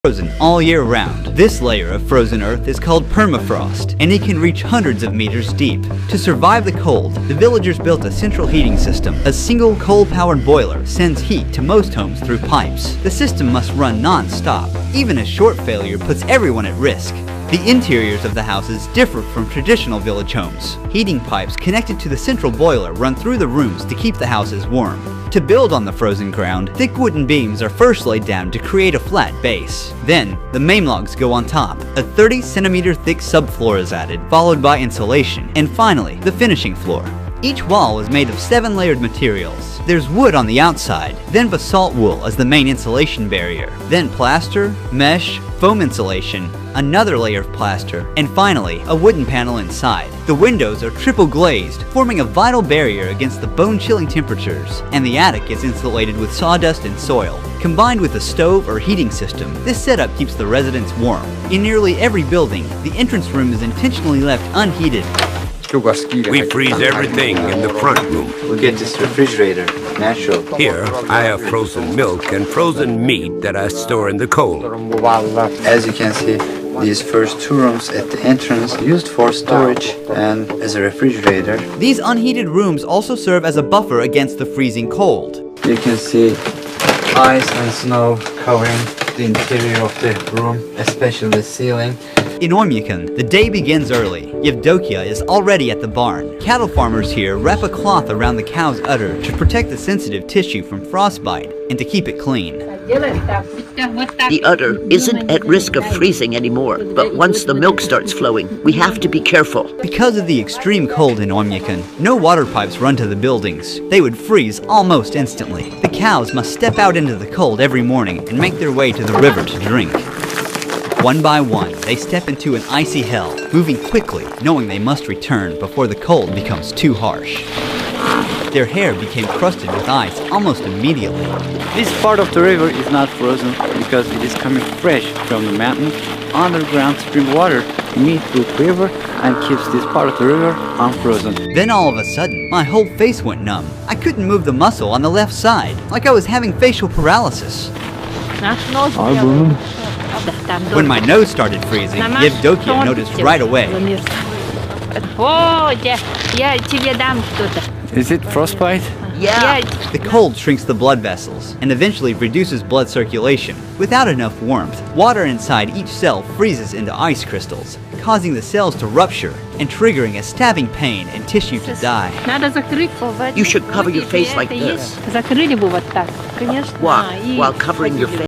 Frozen all year round. This layer of frozen earth is called permafrost, and it can reach hundreds of meters deep. To survive the cold, the villagers built a central heating system. A single coal-powered boiler sends heat to most homes through pipes. The system must run non-stop. Even a short failure puts everyone at risk. The interiors of the houses differ from traditional village homes. Heating pipes connected to the central boiler run through the rooms to keep the houses warm. To build on the frozen ground, thick wooden beams are first laid down to create a flat base. Then, the main logs go on top. A 30-centimeter thick subfloor is added, followed by insulation, and finally, the finishing floor. Each wall is made of 7 layered materials. There's wood on the outside, then basalt wool as the main insulation barrier, then plaster, mesh, foam insulation, another layer of plaster, and finally, a wooden panel inside. The windows are triple glazed, forming a vital barrier against the bone-chilling temperatures, and the attic is insulated with sawdust and soil. Combined with a stove or heating system, this setup keeps the residents warm. In nearly every building, the entrance room is intentionally left unheated. We freeze everything in the front room. Look at this refrigerator, natural. Here, I have frozen milk and frozen meat that I store in the cold. As you can see, these first 2 rooms at the entrance used for storage and as a refrigerator. These unheated rooms also serve as a buffer against the freezing cold. You can see ice and snow covering the interior of the room, especially the ceiling. In Oymyakon, the day begins early. Yevdokia is already at the barn. Cattle farmers here wrap a cloth around the cow's udder to protect the sensitive tissue from frostbite and to keep it clean. The udder isn't at risk of freezing anymore, but once the milk starts flowing, we have to be careful. Because of the extreme cold in Oymyakon, no water pipes run to the buildings. They would freeze almost instantly. The cows must step out into the cold every morning and make their way to the river to drink. One by one, they step into an icy hell, moving quickly, knowing they must return before the cold becomes too harsh. Their hair became crusted with ice almost immediately. This part of the river is not frozen because it is coming fresh from the mountain. Underground spring water meets the river and keeps this part of the river unfrozen. Then all of a sudden, my whole face went numb. I couldn't move the muscle on the left side, like I was having facial paralysis. When my nose started freezing, Yevdokia noticed right away. Is it frostbite? Yeah. The cold shrinks the blood vessels and eventually reduces blood circulation. Without enough warmth, water inside each cell freezes into ice crystals, causing the cells to rupture and triggering a stabbing pain and tissue to die. You should cover your face like this. Why? While covering your face?